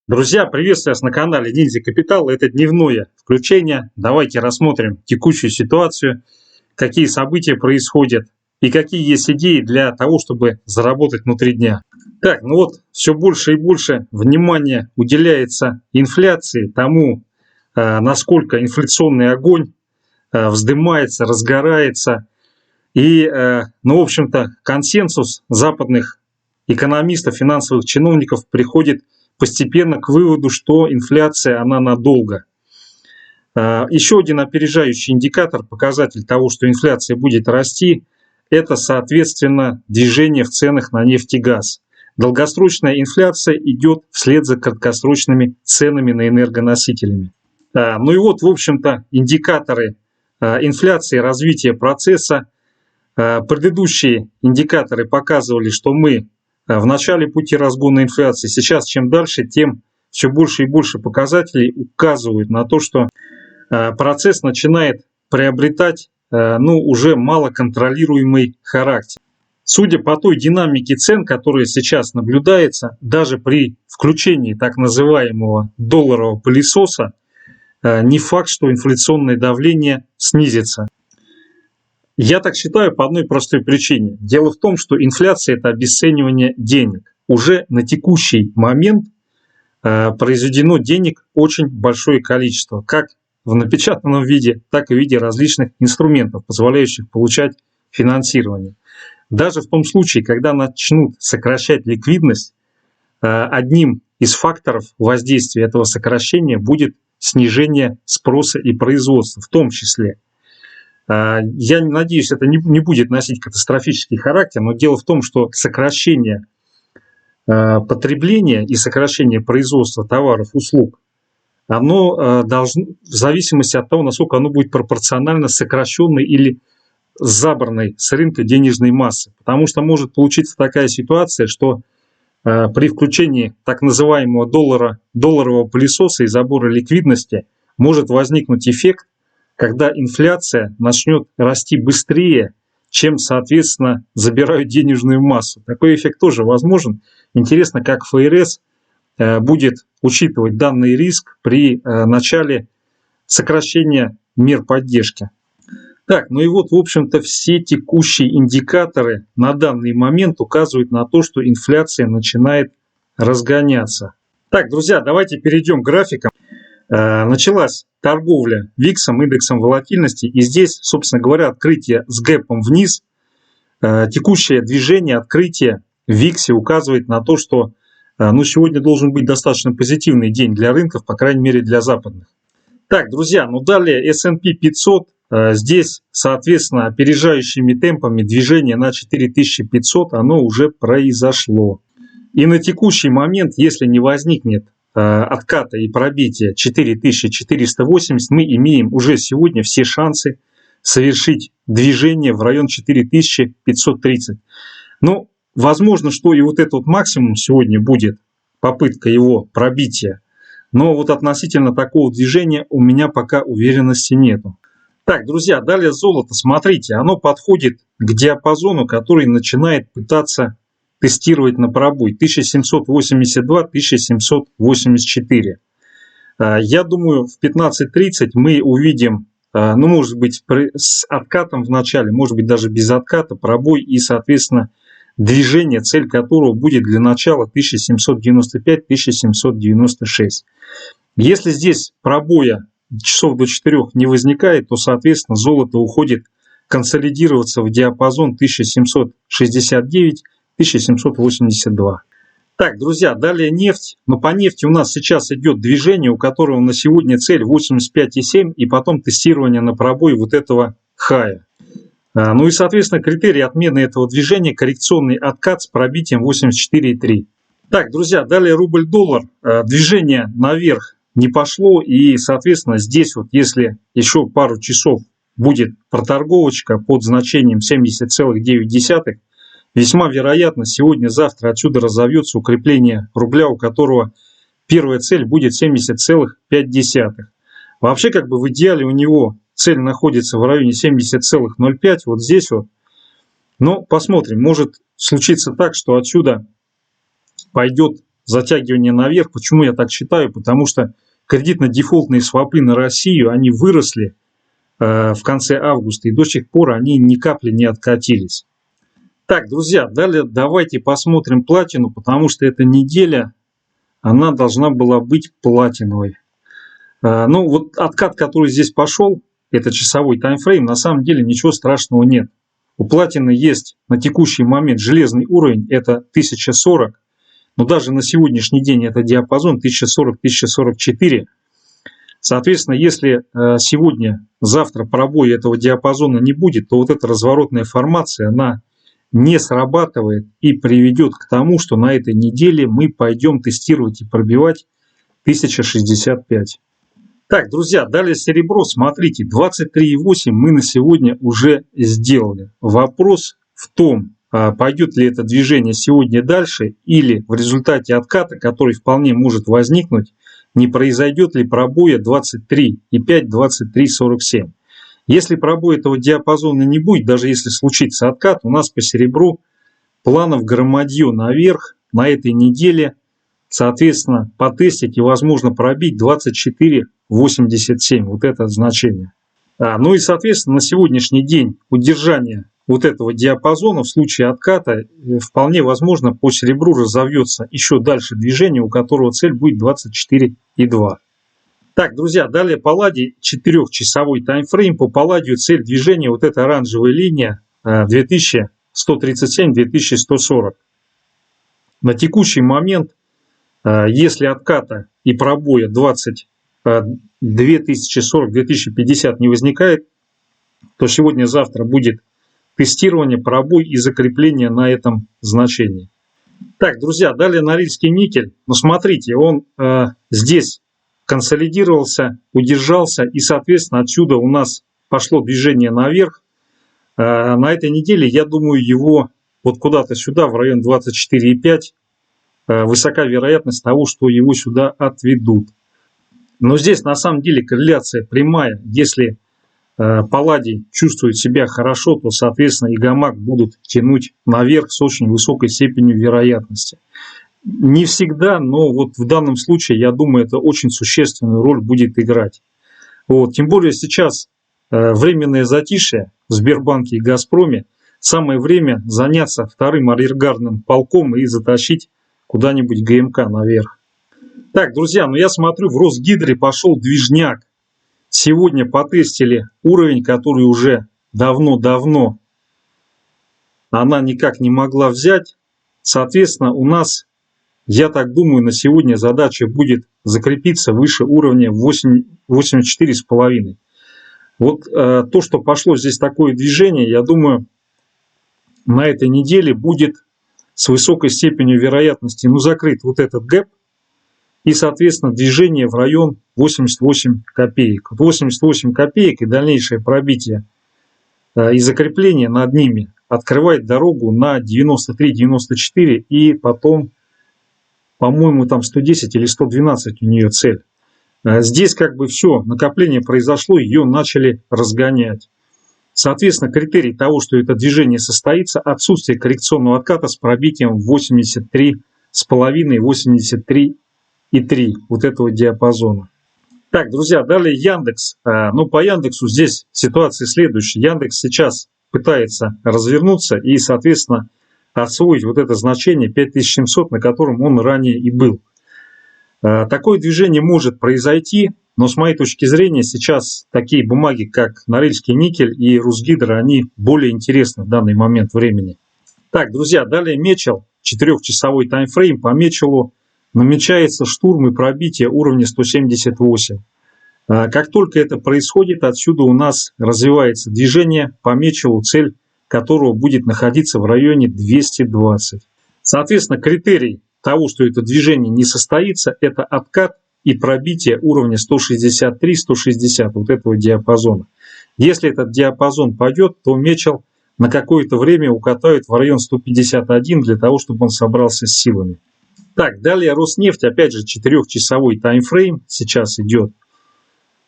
Друзья, приветствую вас на канале Ниндзя Капитал. Это дневное включение. Давайте рассмотрим текущую ситуацию, какие события происходят и какие есть идеи для того, чтобы заработать внутри дня. Так, все больше и больше внимания уделяется инфляции, тому, насколько инфляционный огонь вздымается, разгорается. И, в общем-то, консенсус западных экономистов, финансовых чиновников приходит постепенно к выводу, что инфляция, она надолго. Еще один опережающий индикатор, показатель того, что инфляция будет расти, это, соответственно, движение в ценах на нефть и газ. Долгосрочная инфляция идет вслед за краткосрочными ценами на энергоносителями. В общем-то, индикаторы инфляции, развития процесса. Предыдущие индикаторы показывали, что мы в начале пути разгона инфляции. Сейчас чем дальше, тем все больше и больше показателей указывают на то, что процесс начинает приобретать уже малоконтролируемый характер. Судя по той динамике цен, которая сейчас наблюдается, даже при включении так называемого долларового пылесоса, не факт, что инфляционное давление снизится. Я так считаю по одной простой причине. Дело в том, что инфляция – это обесценивание денег. Уже на текущий момент произведено денег очень большое количество, как в напечатанном виде, так и в виде различных инструментов, позволяющих получать финансирование. Даже в том случае, когда начнут сокращать ликвидность, одним из факторов воздействия этого сокращения будет снижение спроса и производства в том числе. Я надеюсь, это не будет носить катастрофический характер, но дело в том, что сокращение потребления и сокращение производства товаров, услуг, оно должно, в зависимости от того, насколько оно будет пропорционально сокращенной или забранной с рынка денежной массы. Потому что может получиться такая ситуация, что при включении так называемого долларового пылесоса и забора ликвидности может возникнуть эффект, когда инфляция начнет расти быстрее, чем, соответственно, забирают денежную массу. Такой эффект тоже возможен. Интересно, как ФРС будет учитывать данный риск при начале сокращения мер поддержки. Так, в общем-то, все текущие индикаторы на данный момент указывают на то, что инфляция начинает разгоняться. Так, друзья, давайте перейдем к графикам. Началась торговля ВИКСом, индексом волатильности, и здесь, собственно говоря, открытие с гэпом вниз. Текущее движение, открытие в ВИКСе указывает на то, что сегодня должен быть достаточно позитивный день для рынков, по крайней мере для западных. Так, друзья, далее S&P 500, здесь, соответственно, опережающими темпами движение на 4500, оно уже произошло. И на текущий момент, если не возникнет отката и пробития 4480, мы имеем уже сегодня все шансы совершить движение в район 4530. Возможно, что и этот максимум сегодня будет попытка его пробития, но относительно такого движения у меня пока уверенности нету. Так, друзья, далее золото, смотрите, оно подходит к диапазону, который начинает пытаться тестировать на пробой 1782-1784. Я думаю, в 15:30 мы увидим, может быть, с откатом в начале, может быть, даже без отката, пробой и, соответственно, движение, цель которого будет для начала 1795-1796. Если здесь пробоя часов до 4 не возникает, то, соответственно, золото уходит консолидироваться в диапазон 1769-1782. Так, друзья, далее нефть. Но по нефти у нас сейчас идет движение, у которого на сегодня цель 85,7 и потом тестирование на пробой этого хая. И, соответственно, критерий отмены этого движения – коррекционный откат с пробитием 84,3. Так, друзья, далее рубль-доллар. Движение наверх не пошло, и, соответственно, здесь если еще пару часов будет проторговочка под значением 70,9, весьма вероятно, сегодня-завтра отсюда разовьется укрепление рубля, у которого первая цель будет 70,5. Вообще, в идеале у него цель находится в районе 70,05, здесь. Но посмотрим, может случиться так, что отсюда пойдет затягивание наверх. Почему я так считаю? Потому что кредитно-дефолтные свопы на Россию, они выросли в конце августа, и до сих пор они ни капли не откатились. Так, друзья, далее давайте посмотрим платину, потому что эта неделя, она должна была быть платиновой. Ну, вот откат, который здесь пошел, это часовой таймфрейм, на самом деле ничего страшного нет. У платины есть на текущий момент железный уровень, это 1040, но даже на сегодняшний день это диапазон 1040-1044. Соответственно, если сегодня-завтра пробоя этого диапазона не будет, то вот эта разворотная формация, она не срабатывает и приведет к тому, что на этой неделе мы пойдем тестировать и пробивать 1065. Так, друзья, далее серебро, смотрите, 23,8 мы на сегодня уже сделали. Вопрос в том, пойдет ли это движение сегодня дальше, или в результате отката, который вполне может возникнуть, не произойдет ли пробоя 23,5-23,47. Если пробоя этого диапазона не будет, даже если случится откат, у нас по серебру планов громадье наверх на этой неделе, соответственно, потестить и, возможно, пробить 24,87, вот это значение. Ну и, соответственно, на сегодняшний день удержание вот этого диапазона в случае отката вполне возможно по серебру разовьется еще дальше движение, у которого цель будет 24,2. Так, друзья, далее палладий 4-часовой таймфрейм. По палладию цель движения, вот эта оранжевая линия 2137-2140. На текущий момент, если отката и пробоя 2040-2050 не возникает, то сегодня-завтра будет тестирование, пробой и закрепление на этом значении. Так, друзья, далее Норильский никель. Ну, смотрите, он здесь консолидировался, удержался, и, соответственно, отсюда у нас пошло движение наверх. На этой неделе, я думаю, его вот куда-то сюда, в район 24,5, высока вероятность того, что его сюда отведут. Но здесь на самом деле корреляция прямая. Если палладий чувствует себя хорошо, то, соответственно, и гамак будут тянуть наверх с очень высокой степенью вероятности. Не всегда, но вот в данном случае, я думаю, это очень существенную роль будет играть. Вот. Тем более сейчас временное затишье в Сбербанке и Газпроме. Самое время заняться вторым арьергардным полком и затащить куда-нибудь ГМК наверх. Так, друзья, ну я смотрю, в Росгидре пошел движняк. Сегодня потестили уровень, который уже давно-давно она никак не могла взять. Соответственно, у нас, я так думаю, на сегодня задача будет закрепиться выше уровня 84,5. Вот то, что пошло здесь такое движение, я думаю, на этой неделе будет с высокой степенью вероятности закрыт вот этот гэп. И, соответственно, движение в район 88 копеек. 88 копеек и дальнейшее пробитие и закрепление над ними открывает дорогу на 93-94 и потом, по-моему, там 110 или 112 у нее цель. Здесь как бы все, накопление произошло, ее начали разгонять. Соответственно, критерий того, что это движение состоится, отсутствие коррекционного отката с пробитием 83,5-83,3 вот этого диапазона. Так, друзья, далее Яндекс. Ну, по Яндексу здесь ситуация следующая. Яндекс сейчас пытается развернуться и, соответственно, освоить вот это значение 5700, на котором он ранее и был. Такое движение может произойти, но с моей точки зрения сейчас такие бумаги, как Норильский никель и Русгидро, они более интересны в данный момент времени. Так, друзья, далее Мечел, 4-часовой таймфрейм. По Мечелу намечается штурм и пробитие уровня 178. Как только это происходит, отсюда у нас развивается движение по Мечелу, цель которого будет находиться в районе 220. Соответственно, критерий того, что это движение не состоится, это откат и пробитие уровня 163-160, вот этого диапазона. Если этот диапазон пойдет, то Мечел на какое-то время укатает в район 151 для того, чтобы он собрался с силами. Так, далее Роснефть, опять же 4-часовой таймфрейм сейчас идет.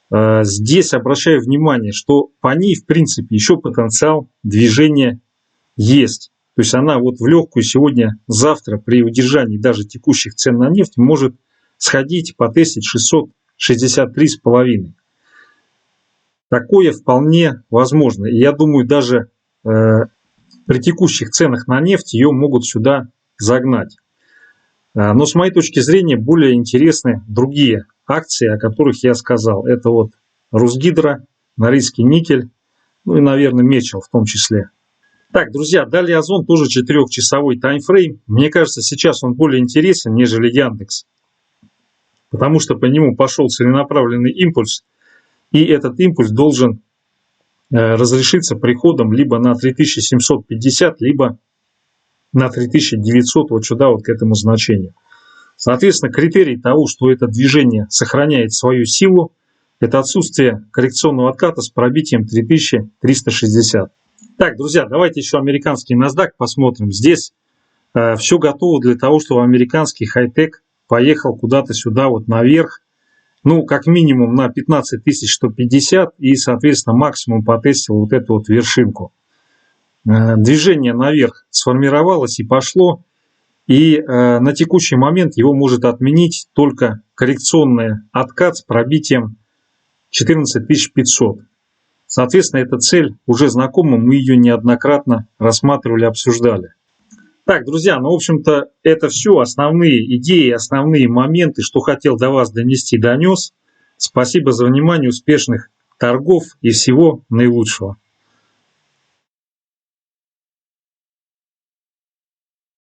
Здесь обращаю внимание, что по ней в принципе еще потенциал движения есть. То есть она вот в легкую сегодня-завтра при удержании даже текущих цен на нефть может сходить, потестить 663,5. Такое вполне возможно. И я думаю, даже при текущих ценах на нефть ее могут сюда загнать. Но с моей точки зрения более интересны другие акции, о которых я сказал. Это вот Русгидро, Норильский никель, ну и, наверное, Мечел в том числе. Так, друзья, далее Озон, тоже 4-часовой таймфрейм. Мне кажется, сейчас он более интересен, нежели Яндекс. Потому что по нему пошел целенаправленный импульс. И этот импульс должен разрешиться приходом либо на 3750, либо на 3900, вот сюда, вот к этому значению. Соответственно, критерий того, что это движение сохраняет свою силу, это отсутствие коррекционного отката с пробитием 3360. Так, друзья, давайте еще американский NASDAQ посмотрим. Здесь все готово для того, чтобы американский хай-тек поехал куда-то сюда вот наверх. Ну, как минимум на 15150 и, соответственно, максимум потестил вот эту вот вершинку. Движение наверх сформировалось и пошло. И на текущий момент его может отменить только коррекционный откат с пробитием 14500. Соответственно, эта цель уже знакома, мы ее неоднократно рассматривали, обсуждали. Так, друзья, ну, в общем-то, это все основные идеи, основные моменты, что хотел до вас донести, донес. Спасибо за внимание, успешных торгов и всего наилучшего.